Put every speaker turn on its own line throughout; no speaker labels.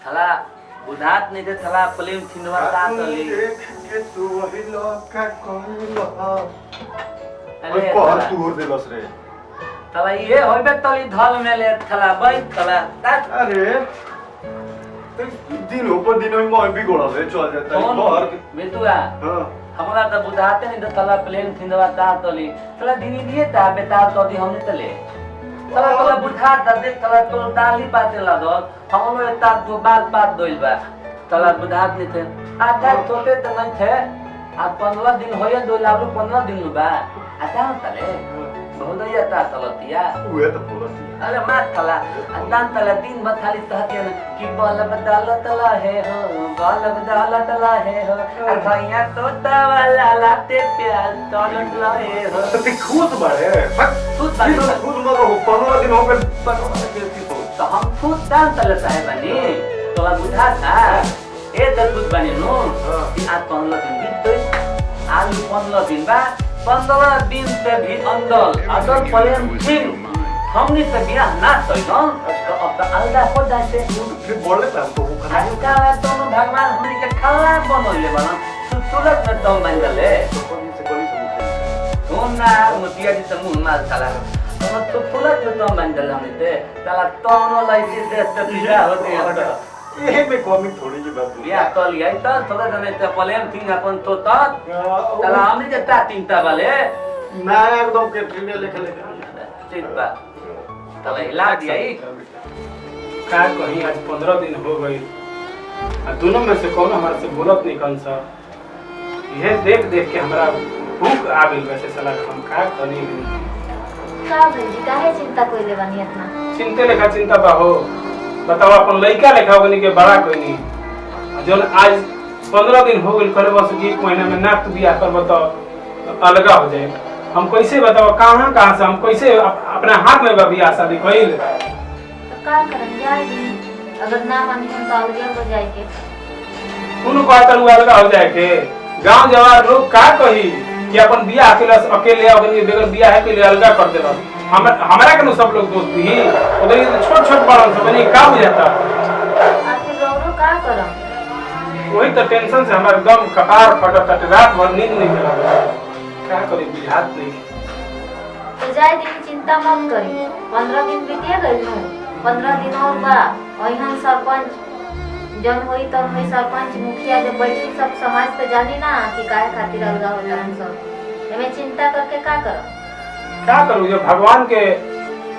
थला बुधात नहीं थे थला प्लेन थिनवा ता तली
के तू वही लोग का कोइलो
अरे
कोहर तू दे बस रे
थला ये होबे तली धल में ले थला बई थला
अरे दिन ऊपर दिन में मैं भी गोड़ा से चल जाता है कोहर
बेतुआ
हां
हमरा त बुधाते नहीं थला प्लेन थिनवा ता तली थला दिनी दिए ता बेटा तो दी हमने तले थला बुधा द देख थला तो डाली पाते ला दो हम लोग ता दो बात दोइल बा थला बुधात नहीं थे आधा छोटे त नहीं थे आ 15 दिन होया दो लाभ 15 दिन बा आता तले बहुत या ता तलतिया
उहे त बोलती
अरे मात थला अंदान तला दिन में खाली कहते हैं कि बल बदल तला है हो बल बदल तला है हो अखैया तोता वाला लाते प्यार तलट लहे हो
ते खुद बारे
खुद बारे
खुद मत हो 15 दिन हो गए
तो हम खुद दान तले साहेब बनी तो बुझा था ए त खुद बनी नो कि आज 15 दिन बीत आज 15 दिन बा 15 दिन से भी अंदर अगर प्लेन थिन हमने तो बिया ना तो अब तो अलगा हो जाते
फिर बोले था तो वो
आज का दोनों भगवान हमने के खाला बनले बना तुरंत में तो बन गले तो ना मुतिया जी तो मुंह मार चला तो तुरंत में तो बन गले हमने ते तला तोनो लाइसे दे तो बिया होते हैं
ये में कॉमिक थोड़ी जी बात
बिया तो लिया तो थोड़ा दिन तो प्लेन थिन अपन तो तला हमने जे ता तीनटा वाले
मैं एकदम के ट्रेन लेके
ठीक बा तला हिला दिया ही
का कहीं आज 15 दिन हो गई आ दोनों में से कौन हमारे से बोलत नहीं कौन सा ये देख के हमरा भूख आ गई वैसे साला हम का करी
का भई काहे चिंता कोइले बानी इतना
चिंते लेखा चिंता बा हो बताओ अपन लइका लेखा बनी के बड़ा कोई नहीं जब आज 15 दिन हो गई करे बस एक महीना में ना तू बियाह कर बताओ अलगा हो जाए हम कैसे बताओ कहां से हम कैसे अपना हाथ में बियाह शादी कइल
तो का करन जाए दी अगर ना मानी हम तो अलग हो जाए के
उन कहतर अलगा हो जाए के गांव जवार लोग का कही कि अपन बियाह अकेले अपनी बेगर बियाह के लिए अलगा कर देला हमरा के सब लोग दोस्त ही उधर ये छोट बड़ा सब नहीं का बुझाता
आखिर रोरो का करम
वही तो टेंशन से हमारे दम कपार फटता रात भर नींद नहीं मिला क्या करे बुझात नहीं
तो जाए दिन चिंता मत करी 15 दिन बीते गइल नु 15 दिन और बा ओहन सरपंच जन होई तो मैं सरपंच मुखिया जब बैठी सब समाज तो जानी ना कि काहे खातिर अलगा होता हम सब एमे चिंता करके का करम
क्या करूं जब भगवान के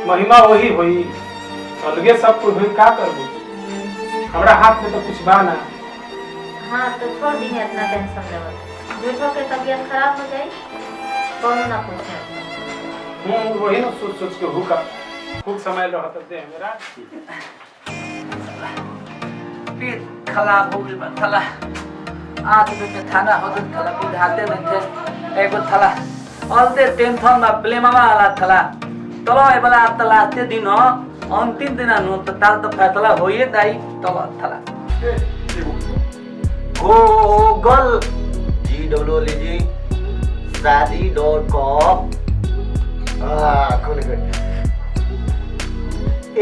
महिमा वही हुई अलगे सब कुछ हुई क्या करूं हमरा हाथ में तो कुछ बा ना
हां तो छोड़ दी है इतना टेंशन लेवल झूठो के तबीयत खराब हो जाए कौन ना पूछे
वही ना सोच के हुका खूब समय रहत दे मेरा
पेट खराब हो गई थला आज में खाना हो गई थला बुझाते नहीं थे एगो थला अलते टेंशन में प्लेमा वाला थला तलो ए वाला तला ते दिन हो अंतिम दिन नो तो ताल तो फैसला होइए दाई तलो थला
गूगल GWLG शादी.com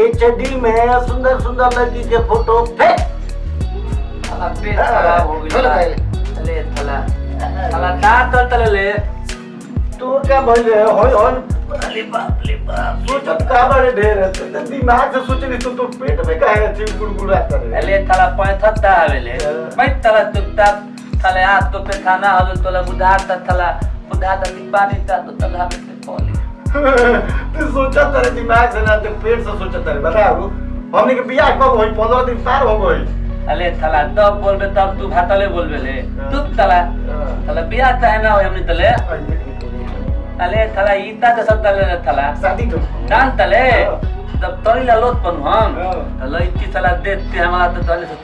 HD में सुंदर लड़की के फोटो फेंक
थला पेट खराब हो गई ले थला थला का तले ले
तू क्या बोल रहे हो
अरे बाप रे बाप
सोचत का बड़े ढेर है तो दिमाग से सोच ली तो पेट में काहे अच्छी गुड़गुड़ाता रहे
ले थला पैंथता आवेले मैं थला तुक्ता थला आ तो पे खाना हल तोला बुधाता थला बुधाता पानी ता तो थला पे खोली
तू सोचा तेरे दिमाग से ना ते पेट से सोचा तेरे बताओ हमने के बियाह कब होई 15 दिन पार हो गई
अले थला तब बोलबे तब तू भातले बोलबे ले तू थला बियाह चाहे ना होय हमनी तले अले थला इता त सब तले थला
शादी तो
कान तले तब तोरी ला लोट पन हम तले इति थला देते हमारा तो तले से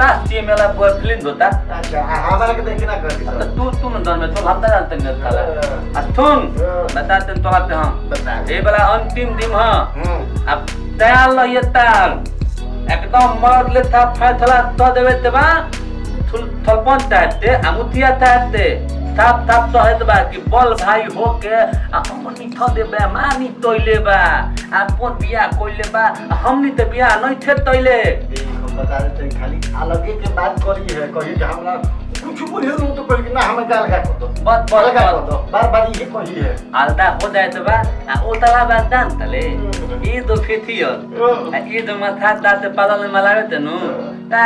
तास ची मेला बोल फिल्म होता
अच्छा हमारा के देखना कर
तू न दन में तो हम त जानते न थला अथुन बताते तो आते हम
बता
ए वाला अंतिम दिन हां अब तैयार ल ये तार एकदम मरद ले था फैसला तो देवे तबा थलपन ताते अमुतिया ताते थाप तो है बा कि बल भाई होके हमनी थ देबे मानी तोइले बा अपन बिया कोइले बा हमनी त बिया नै थे तोइले
बता देते हैं, खाली अलगे के बात करी है, कही कि हमरा कुछ बोलिए नहीं तो कही कि ना हमें गाल का कर दो,
बस
अलग कर दो, बार ये कही है।
आलदा हो जाए तो बा ओ तला बा दान तले ई दो फेथियल ई दो माथा दाते पादल में मलावे तनु ता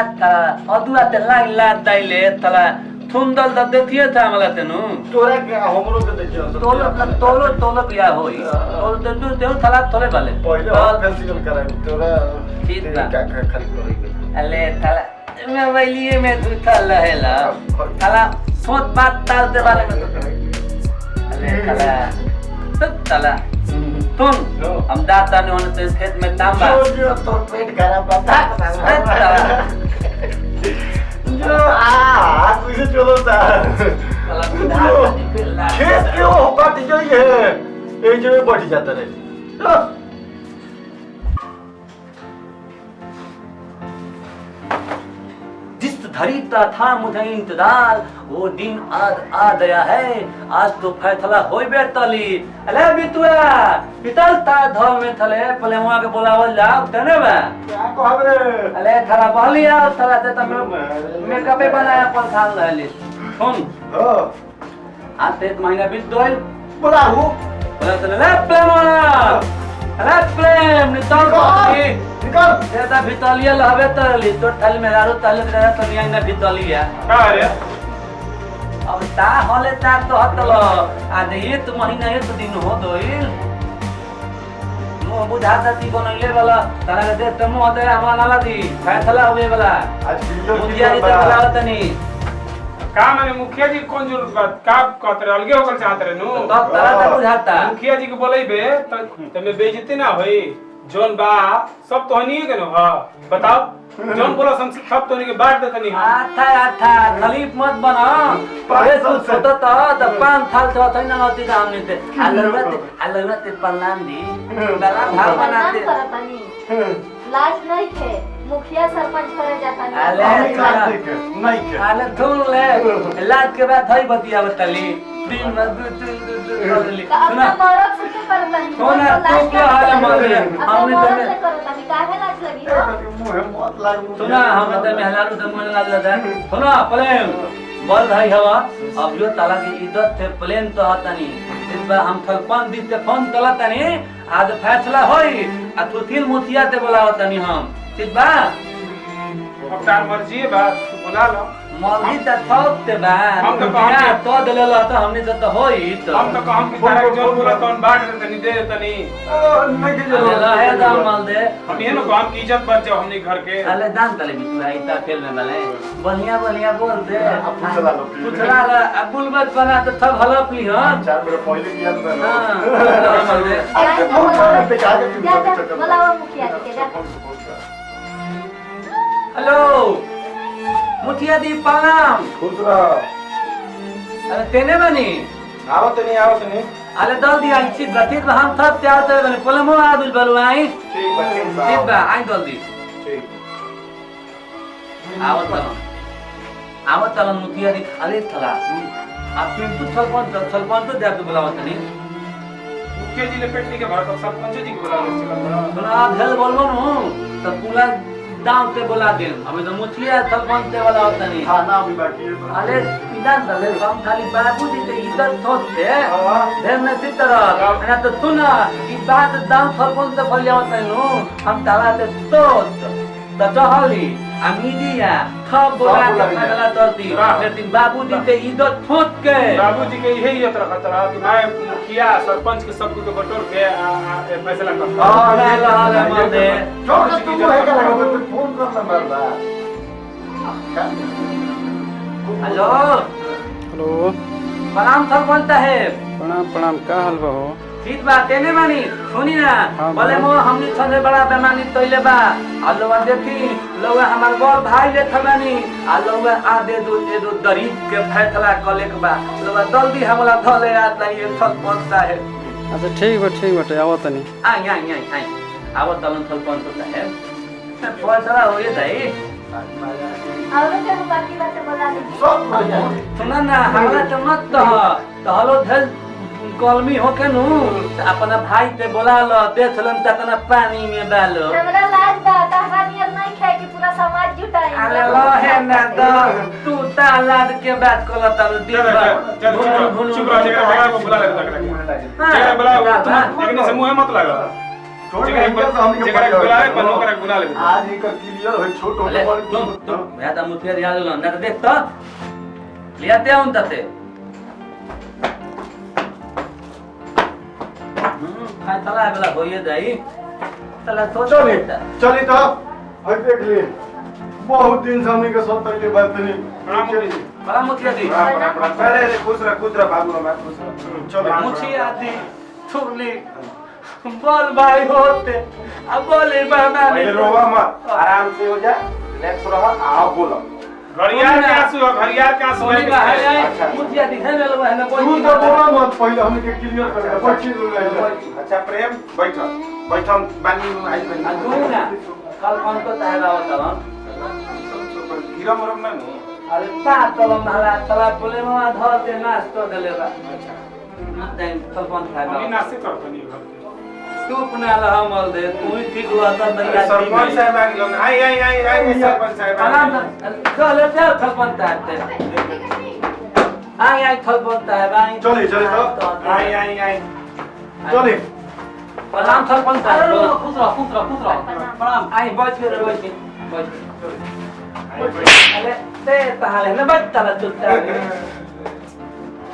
अदुआ ते ला दाइले तला थुंदल द देथिए था मला तनु
तोरा के हमरो के देखियो
तोलो बिया होई तोलो ते तला तोले वाले
पहले और फेस्टिवल कराई तोरा
ठीक बा
क्या खाली करी
अले तला मैं वैलिए में दूठा लहेला तला सोच बात ताल दे वाले में अले तला तुम हम दाता ने होने तो खेत में तांबा
जो तो पेट खराब बता जो कुछ चलो था खेत क्यों कट गई है एक जगह बैठ जाता रहे
जिस धरी था मुझे इंतजार वो दिन आ गया है आज तो फैसला होई बेतली अले बितुआ पितल ता धर में थले पहले वहां के बुलावल जाओ तने बा
क्या कहब रे
अले थरा बहलिया थरा ते तमे मेकअप बनाया पर थाल रहली सुन
हो
आते एक महीना बीत गइल
बुलाऊ
बोला तने ले प्रेम नितल बाकी
निकल
तेरा भितलिया लहबे तरली तो थल में आरो तल तेरा तनिया ना भितलिया
का रे
अब ता होले ता तो हतलो आज ये तो महीना ये तो दिन हो दोइल मो बुझाता ती बनइले वाला तारा के दे तमो हते हमरा नाला दी फैसला होवे वाला
आज वीडियो
मुखिया जी तो बुलावत नहीं
का माने मुखिया जी कौन जरूरत बात का कहत रहे अलगे होकर चाहत रहे नु
तो तारा तो बुझाता
मुखिया जी के बोलैबे त तमे बेइज्जती ना होई जोन बा सब तो हनिए के न हां बताओ जोन बोला सब तो नहीं के बांट देता नहीं
आथा खलीफ मत बना परे तू सोता तो पान थाल तो थई ना नती दाम नहीं थे अलवते पल्लान दी बला भाग बनाते
लाज नहीं थे मुखिया सरपंच करे जाता
नहीं अले धुन ले लाज के बाद थई बतिया बताली दिन में दू
अपना मरद से के करता नहीं
सोना तू क्या हाल मरे हमने
तो करता नहीं काहे लाज लगी
मुंह मत लाग
सुना हमें तो मेहलारू तो मन लाग लगा सुना प्लेन बोल भाई हवा अब जो ताला की इज्जत थे प्लेन तो आता नहीं इस बार हम सरपंच दी से फोन तला तनी आज फैसला होई आ तुथिल मुखिया ते बुलावत नहीं हम ठीक बा
अब तार मर्जी है बा बुला लो
मौलवी त थोक ते बा
हम तो
मुखिया तो दलेला तो हमने तो होई तो
हम तो कहम कि तारा के जोन बोला तोन बांट देता नहीं दे देता नहीं
नहीं के
अरे रहे दाम माल दे
हम ये न कहम कि इज्जत बच जाओ हमने घर के
अले दान तले बितुआ इता खेल में भले बढ़िया बोल दे
अब पूछला लो
पूछला अब बुलबत बना तो सब हलप ली हां
4 मिनट पहले किया था
हां माल दे
आपके फोन कर पे कहा कि
जा बुलाओ मुखिया जी के जा
हेलो मुखिया दी प्रणाम
खुश रहो
अरे तेने बनी
आवत नहीं
अरे दल दी आई छी गठित हम सब तैयार करे बने पलमो आदुल बलु आई
ठीक बच्चे
ठीक बा आई दल दी
ठीक
आवत तल मुखिया दी अरे थला आप पिंटू सरपंच तो जाके बुलावत नहीं
मुखिया जी ने पेटनी के भर सरपंच जी को बुला लो चला
सुना भेल बोलबो नु तो पूरा दांव ते बुला दे हमें तो मुखिया सरपंच ते वाला होता नहीं
खाना भी बाकी है
अरे इधर दले हम खाली बाबू जी ते इधर थोते देर में सितर ना तो सुना ई बात दांव सरपंच ते फल जावत नु हम ताला ते तो चहली आ मीडिया सब बोला के फैसला करती लेकिन बाबू जी ते इधर ठोक के
बाबूजी के यही ये तरह खतरा कि मैं मुखिया सरपंच के सब को बटोर के फैसला करता
हां ला मार दे
छोड़ तू है क्या लगा तो फोन करना मरदा
हेलो
हेलो
प्रणाम सरपंच साहब
प्रणाम का हाल बा हो
ठीक बा तेने मानी सुनी ना
हाँ,
बोले मो हमनी संगे बड़ा बेमानी तोइले बा आ लोग देखी लोग हमार बड़ भाई ले थबानी आ लोग आ दे दो गरीब के फैसला कले के बा लोग जल्दी हमला धले आता ये सरपंच साहब
अच्छा ठीक बाटे आओ तनी
आई आवत तलन सरपंच साहब फैसला होए जाई
और के बाकी बात बोला दी
सब बढ़िया
सुना ना हमरा तो मत तो हलो धल गर्मी हो के नु अपना भाई के बोला लो देख लन तना पानी में डालो
हमरा लाज बा कहानी नहीं खाए कि पूरा समाज जुटाई
अरे लहे ना द तू ता लाद के बात कोला तारू दिन भर
चुप रह जगह को बुला ले जगह बुला लेकिन से मुंह मत लगा जगह बुलाए बनो कर बुला ले
आज ही का क्लियर है छोट छोट
तुम मैं तो मुखिया दिया लो ना देख तो लियाते हूं तते हां चला वाला होइए जाई चला सोचो बेटा
चली तो हट देख ले बहुत दिन से हमने के सोच के बात नहीं
बड़ा मुखिया दी
पहले खुश रह बाबू मैं खुश रह चलो
मुखिया दी थुली बोल भाई होते अब बोले मामा
पहले रोवा मत आराम से हो जा रिलैक्स रहो आओ बोलो
घड़ियाल के आंसू
सोनी का है मुखिया दी है ललवा है ना
तू तो बोला मत पहले हमने के क्लियर कर दे बैठी रह अच्छा प्रेम बैठ हम बानी आई बनी
तू ना कल कौन को तहरा होता
हीरा मरम ना
अरे ता तल महला तला बोले मामा धर दे नाश्ता देलेबा मत टाइम कल कौन
अभी
खाएगा
नाश्ते करतो नहीं घर
तू अपना लहा मल दे तू ही ठीक हुआ था भैया
सरपंच साहब आ गेलो आई सरपंच साहब
आराम चले चल सरपंच साहब आई सरपंच साहब आई
चले तो आई चले
प्रणाम सरपंच साहब खुश रहो प्रणाम आई बैठ के अरे ते ताले ना बैठ ताला चुपता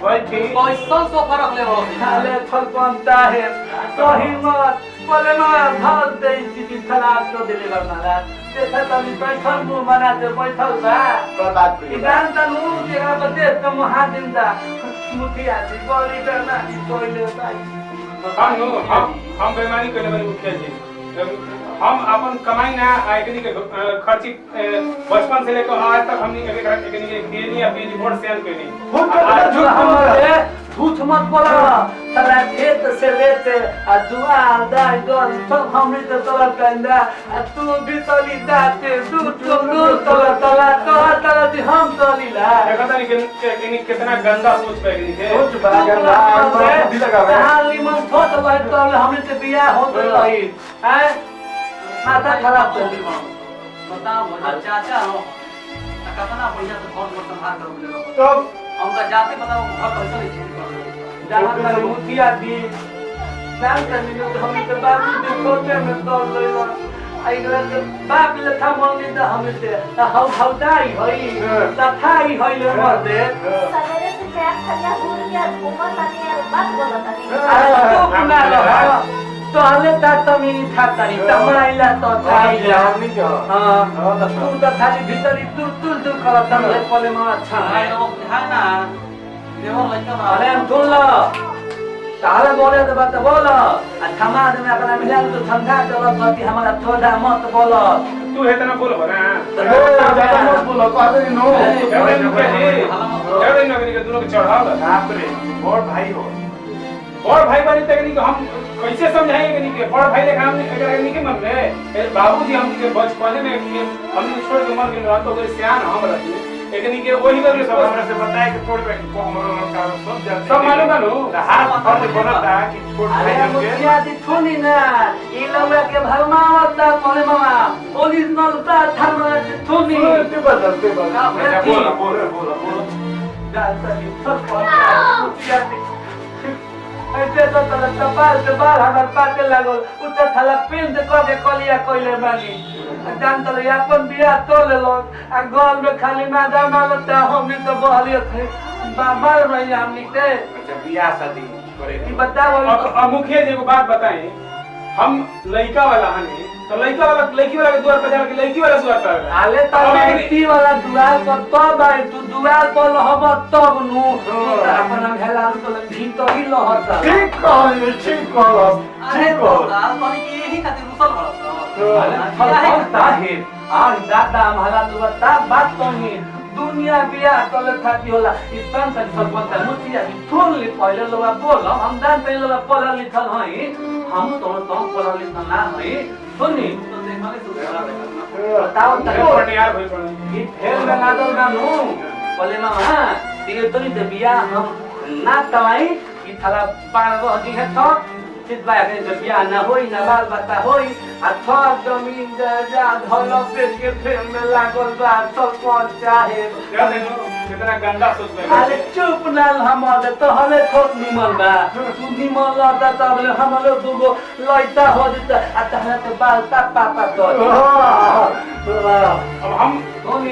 बैठी
पैसा सो फरक ले हो ताले सरपंच साहब तो हिम्मत बोले मां भाग दे इसी खराब तो दिले करना देखा तभी बैठल मुंह बना दे बैठल बा
बात
इदान तनु तेरा बदे तो महादिन दा मुखिया जी बोली करना कोई ले भाई
हम बेईमानी करने वाले मुखिया जी हम अपन कमाई ना आयकनी के खर्ची बचपन से लेकर आज तक हमनी एकनी के दिए अपनी रिपोर्ट शेयर करनी
झूठ मत बोला तला खेत से लेते आ दुआ दाई गन सब हमनी तो तोला कंदा आ तू भी तोली दाते तू तला दी हम तोली ला
देखा था कि कितना गंदा सोच पे गई है
सोच बड़ा गंदा बुद्धि लगावे
हाली मन थोत भाई तो हमनी से बियाह हो गई रही हैं माथा खराब कर दी बताओ मुझे चाचा हो कितना पैसा से फोन पर संभाल कर बोले
तो
हमका जाते बताओ घर पैसा नहीं जहां तक मुखिया दी जान कर लियो तो हम तो बाबू के छोटे में तो लेला आई गले बाप ले था मंगी तो हम से हाउ दाई होई लथाई होई ले मर दे
सवेरे से चार खलिया भूल गया घूमा तानी यार बात बोला तानी
अरे तो पुना लो तो हले ता तमीनी था तारी तमराइला तो थाइला
हमनी के
हां तू तो खाली भीतरी तुल करत ले पले में अच्छा है ना देवर लइका अरे हम सुन लो ताले बोले तो बात बोलो आ समाज में अपना मिला तो समझा चलो गति हमारा थोड़ा मत बोलो
तू है तना बोल बना
ज्यादा मत बोलो कहते नो
एवरे नगरी के दोनों के चढ़ाव
बाप रे और भाई हो
और भाई बनी तकनी को हम कैसे समझाएंगे नहीं कि बड़ भाई लेखा हमने अगर नहीं के मन में बाबूजी हम के बचपन में हमने छोड़ के मर गए तो सियान हम रहती लेकिन के वही करके सब
हमरा से बताए कि छोड़ पे को हमरा का सब जानते
सब मालूम है नो
हाथ पर बोलता कि छोड़ भाई
अरे
हमके
मुखिया जी सुनी ना ई लोग के भरमावता पले मामा ओरिजिनल ता थर्मा सुनी
ते बदलते बोलो
जानता मुखिया जी ऐसे तो तला कपाल के बाल हमर पाटे लागल उते थला पिंड क के कलिया कइले बानी जान तले अपन बियाह तो लेलो आ घर में खाली मादा मांगता हमनी तो बहलियो थे बाबर रही हमनी के
अच्छा बियाह शादी करे
ई बताओ
अब मुखिया जी को बात बताएं हम लड़का वाला हनी तो लड़का वाला लड़की वाला के द्वार पर जाके लड़की वाला द्वार पर
आले तो लड़की वाला दुआर पर तब आई तू दुआर पर रहब तब नु अपन भेला तो भीतर ही लहता
ठीक कहल ठीक हो
यही खातिर रुसल भरत और दादा हमारा तो बता बात तो नहीं दुनिया बियाह तले थाती होला इसन तक सरपंच मुखिया थोन ले पहले लोग बोल हम जान पहले लोग पढ़ल लिखल हई हम तो पढ़ल लिखल ना हई सुनी तो देखले तो बताओ
पर यार भाई पर
ई फेल में ना दो ना नु पहले मामा ये तो नहीं बियाह हम ना तवाई ई थाला बाण रह दी है तो चित बा के जब बियाह ना होई ना बाल बच्चा होई आ थोड़ा जमीन जा धल पे के प्रेम में लागल बा सब कौन चाहे
क्या देखो कितना गंदा सोच में
अरे चुप ना हमर तो हले ठोक निमल बा तू निमल लता तब ले हमरो दुगो लइता हो जता आ तहरा के बाल पापा तो
अब हम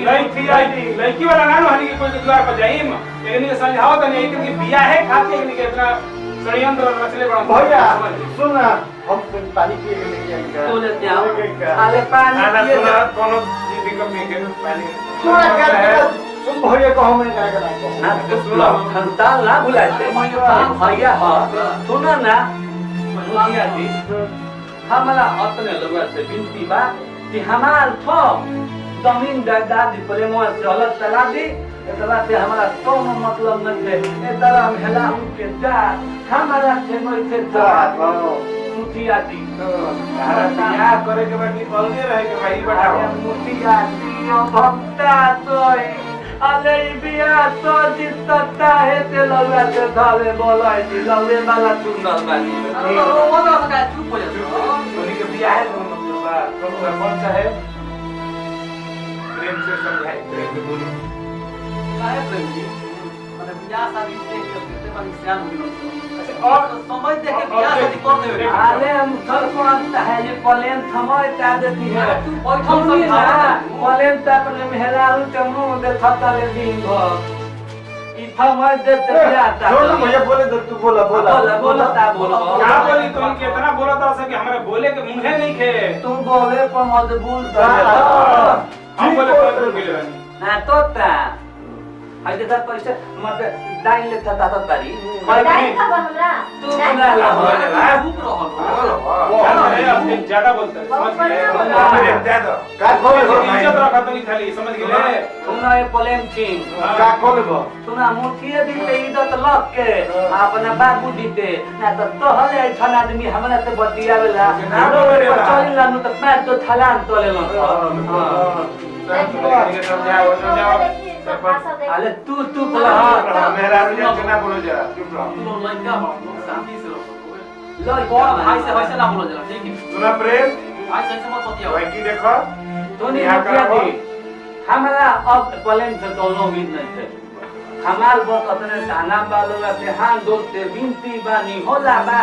लड़की वाला ना हनी के कोई के द्वार पर जाइम लेकिन ये समझाओ तो नहीं कि बियाह है खाते कि इतना षड्यंत्र रचले बड़ा
भैया सुन ना हम पानी पिए के लेके आएंगे
तो ले जाओ अरे पानी पिए
कोनो चीज दिक्कत नहीं के पानी
तुम भैया को हम क्या करना
ना तो सुनो संतान ना भुलाते भैया हां सुनो ना भैया जी हमारा अपने लोग से विनती बा कि हमार थो जमीन जायदाद पहले मोर से अलग चला दी एकरा से हमारा कोनो मतलब नहीं है ए तरह हम हेला के जा हमारा से मोर से जा मुठिया दी
तारा बियाह करे के बाकी अलगे रहे के भाई बताओ
मुठिया दी ओ भक्ता तोय अले बिया तो जितता है ते लगा के धाले बोलाई दी लगे वाला सुंदर बानी वो तो का चुप हो जा
उन्हीं के बियाह है तो मतलब बा तो कौन सा है प्रेम से समझाए प्रेम से बोलो
काहे प्रेम जी माने बियाह शादी देख के कितने बारी सियान हो
और
समय देख के बियाह शादी कर देवे अरे हम सर को आता है ये प्लेन समय ता देती है और हम ना प्लेन ता अपने मेहरारू के मुंह देखता ले दिन भर ई समय देते बियाह ता
छोड़ ना भैया बोले तो तू बोला
बोला ता बोलो
क्या बोली तुम कितना बोला था कि हमारे बोले के मुंह नहीं खे
तू बोले पर मजबूर
हम बोले पर बोले रानी
ना तोता आई देखा पैसे मत डाइन ले था तारी
डाइन का हमरा
तू बना ला
खूब रहल ज्यादा बोलते समझ गए
का खोले
इज्जत रखा तो नहीं खाली समझ गए
सुना ये प्लेन सिंह
का खोले
सुना मुठिए दी पे इज्जत लग के अपना बाबू दीते ना तो तोहले ऐठन आदमी हमरा से बतियावेला चली लानु तो पैर तो थलान तोले अरे तू बोला
मेरा रुझान चना बोलो जरा चुप रहो
तू लड़का हो शांति से रहो लड़का भाई से वैसे ना बोलो जरा ठीक है
सुना प्रेम
भाई से मत बतियाओ
भाई की देखो
तो नहीं मुखिया जी हमारा अब प्लेन से दोनों उम्मीद नहीं थे हमार बस अपने दाना बालो अपने हाथ दोते विनती बानी होला बा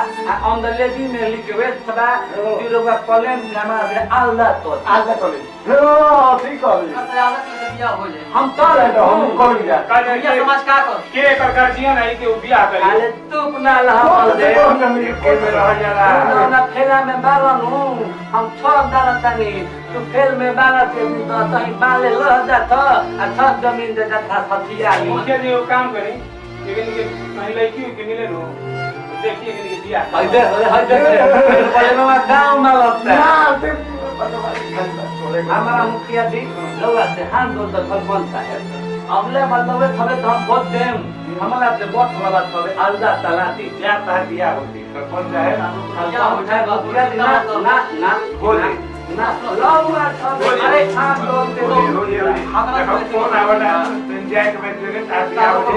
ऑन द लेडी में रिक्वेस्ट बा दिरोगा प्लेन हमारा से आल्ला तो
ठीक है
हम तो
हम कॉल किया
के कर गार्जियन आई के बियाह करी
अरे तू अपना लहा दे
के में रह जाला
ना खेला में बालन हूं हम छोड़ दाना तनी तू खेल में बाला के तो तही बाले लह जात आ सब जमीन दे जाता सतिया
मुखिया जी वो काम करी लेकिन ये नहीं लड़की के मिले नो देखिए कि बियाह
हाय दे बोले मामा गांव में लगता है हमारा मुखिया जी लोग से हाथ दो सरपंच साहब अगले बदलवे थबे तो हम वोट देम हमारा से वोट वाला थबे अलगा तलाती
क्या तार दिया होती सरपंच चाहे
क्या हो जाएगा मुखिया जी ना
बोले
ना लोग अरे हाथ दो
देखो फोन आवड़ा पंचायत में जगह तार दिया होती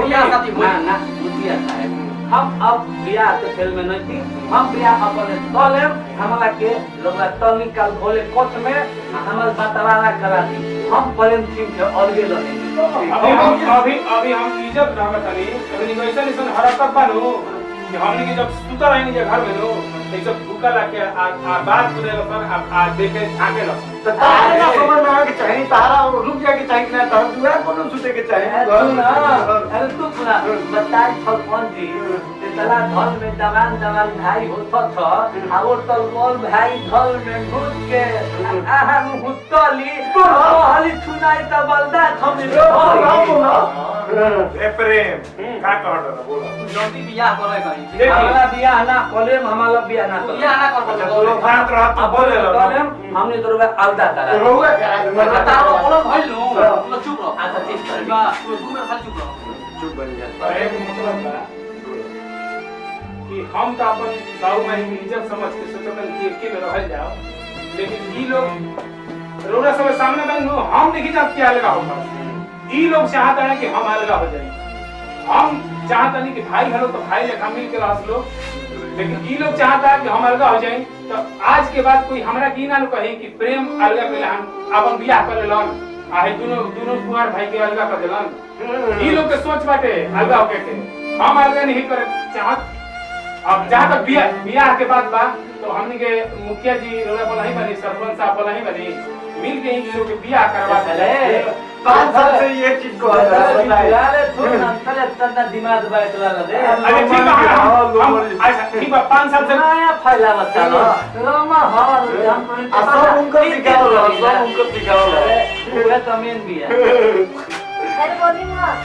ना मुखिया साहब हम अब बियाह के खेल में नहीं थी हम बियाह अपने तले हमारा के लोग तलनी काल भोले कोट में हमारे बतवाना करा दी हम प्रेम सिंह के अलगे लगे
अभी हम इज्जत रहत हनी अभी वैसा निसन हरकत बानो कि हमने के जब सुता रहनी जे घर में नो ये सब भूखा लाके आ बात सुने सन आ देखे झाके ल
तो तारे ना समझ में आवे के चाहिए तारा रुक जाके चाहिए ना तारा दुआ कोनो सुते के चाहिए
अरे तू सुना बताई सरपंच जी ते तला धल में जवान भाई होता था और तो बोल भाई धल में घुस के आहा मुहतली हली सुनाई त बलदा थमे
ए प्रेम का कहत बोलो
जल्दी बियाह करे कहीं हमारा बियाह ना कलेम हमारा बियाह ना बियाह ना करबो
बोलो बात रहत बोले
कलेम हमने तोरबे अलदा करा
रहुआ करा
बताओ बोलो भइल नु चुप रहो अच्छा ठीक है बा तू घूमे खाली चुप रहो
चुप बन जा
एक मतलब बा कि हम तो अपन गांव में ही इज्जत समझ के सोचतन कि एके में रहल जाओ लेकिन ई लोग रोड़ा सब सामने बन हम नहीं जानते क्या लगा होगा ई लोग चाहते हैं कि हम अलग हो जाए हम चाहता नहीं कि भाई हलो तो भाई लेखा मिल के रह लो, लेकिन ई लोग चाहता कि हम अलगा हो जाए। तो आज के बाद कोई हमरा की ना कहे कि प्रेम अलगा पहले हम अपन बियाह कर लेलन, आहे दोनों कुमार भाई के अलगा कर देलन। ई लोग के सोच बाटे अलगा होके के, हम अलगा नहीं करे चाहत। अब जहाँ तक बियाह के बाद बा तो हमने के मुखिया जी रोला बोला ही बनी, सरपंच साहब बोला ही बनी, मिल के इन लोग के बियाह करवा दे।
5 साल से ये चीज को
यारे थोड़ा अंतर इतना दिमाग बैठला दे।
अरे ठीक है हम अच्छा ठीक है 5 साल से
नया फैला बता लो रोमा हर हम
सब उनको सिखाओ
पूरा कमेंट भी है।
अरे बोली मत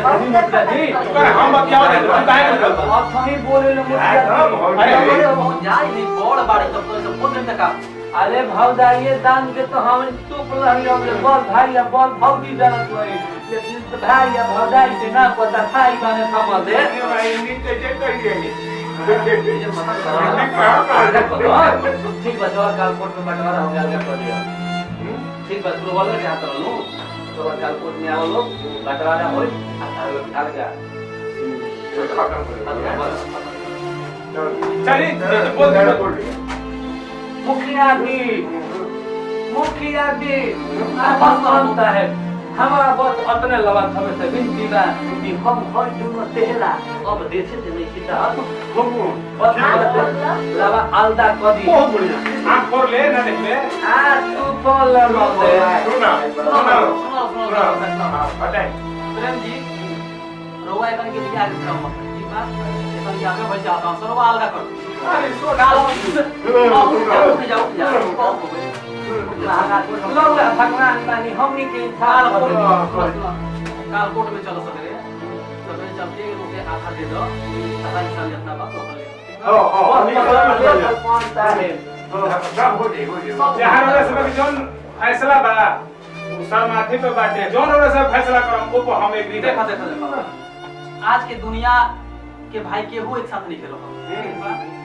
हम बतियाओ दे तू काहे कर
अब थमी बोले लो अरे भौजाइए दान के तो हम चुप रही हमरे बड़ भाई या बड़ भौजी जानत होई, लेकिन तो भाई या भौजाई के ना पता भाई माने समझ दे। ठीक बा चल काल कोर्ट में बंटवारा हो गया कर दिया। ठीक बा तू बोल क्या कर लूं तो काल कोर्ट में आओ लोग बंटवारा होई अलगा
चलिए बोल दे
मुखिया जी बस बनता है हमारा बस अपने लवा हमें से विनती बा कि हम हर दोनों तेहला अब देखे से नहीं सीधा हम बस लवा अलदा कर दी।
बहुत बढ़िया
आंख खोल ले ना देख ले
आ तू बोल दे
सुना बताए
प्रेम जी रोवा एकन के बियाह के काम मत ठीक बा एकन के आगे बढ़ जाता हूं सरवा अलगा कर
अरे सो
लोग भगवान मानी हमनी के
काल
इंसान
कोर्ट में चलो सगरे सगरे जब एक रुपए आधा दे दो सदा इंसान जितना बात हो
जहां रे सब जोन फैसला बा उ सब माथे पे बाटे जोन रे सब फैसला करम ओ पे हम एग्री
देखा आज के दुनिया के भाई के वो एक साथ नहीं खेलो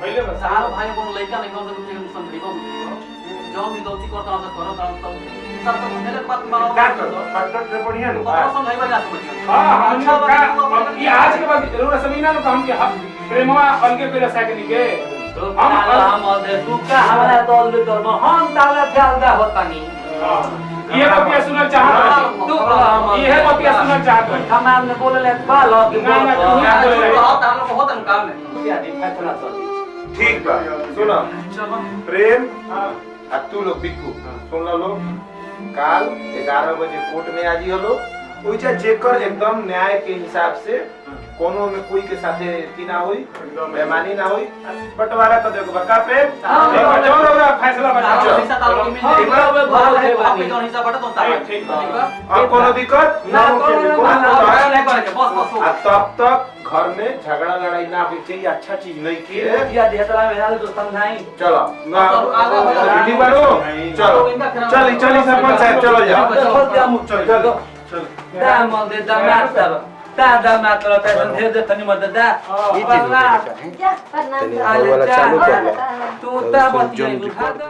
पहले बस
साल भाई कोनो लड़का नहीं कर सकते हम समझिबो जो भी गलती करता हम करो सब तो मेरे बात मानो
फैक्टर से बढ़िया नु
और समझाई जा समझ
हां हम का ये आज के बाद जरूर समीना न हम के प्रेमवा अलगे पे साइकिल के
हम दे तू का हमरा तोल दे तो हम ताला फैलदा होतानी
ये बतिया सुनना चाहत
तू
ये बतिया सुनना चाहत
हम ने बोले ले बालो कि
ना ना तू
यार
बोले
तो हम लोग बहुत काम है
क्या दी फैसला कर दी।
ठीक बा सुनो
चलो
प्रेम आ तू लोग बिक्कू सुन लो काल 11 बजे कोर्ट में आजी हलो ओइजा जेकर एकदम न्याय के हिसाब से कोनो में कोई के साथे तीना होई बेमानी ना होई बंटवारा कर देगो बका प्रेम
जो रे फैसला बता
पैसा तालो के मिल जाए आपके जो हिसाब बटा तो
ठीक
और कोनो दिक्कत ना
नहीं करे बस बस
आ तब तक घर में झगड़ा लड़ाई ना होई चाहिए, अच्छा चीज नहीं की
क्या देहतला मेरा तो समझाई
चलो ना ठीक बारो चलो चली सरपंच साहब चलो जाओ
चलो दाम दे दामात सब दामात लो पैसा दे दे तनी मत दा
जा प्रणाम
तू ता बतिया उठा दे।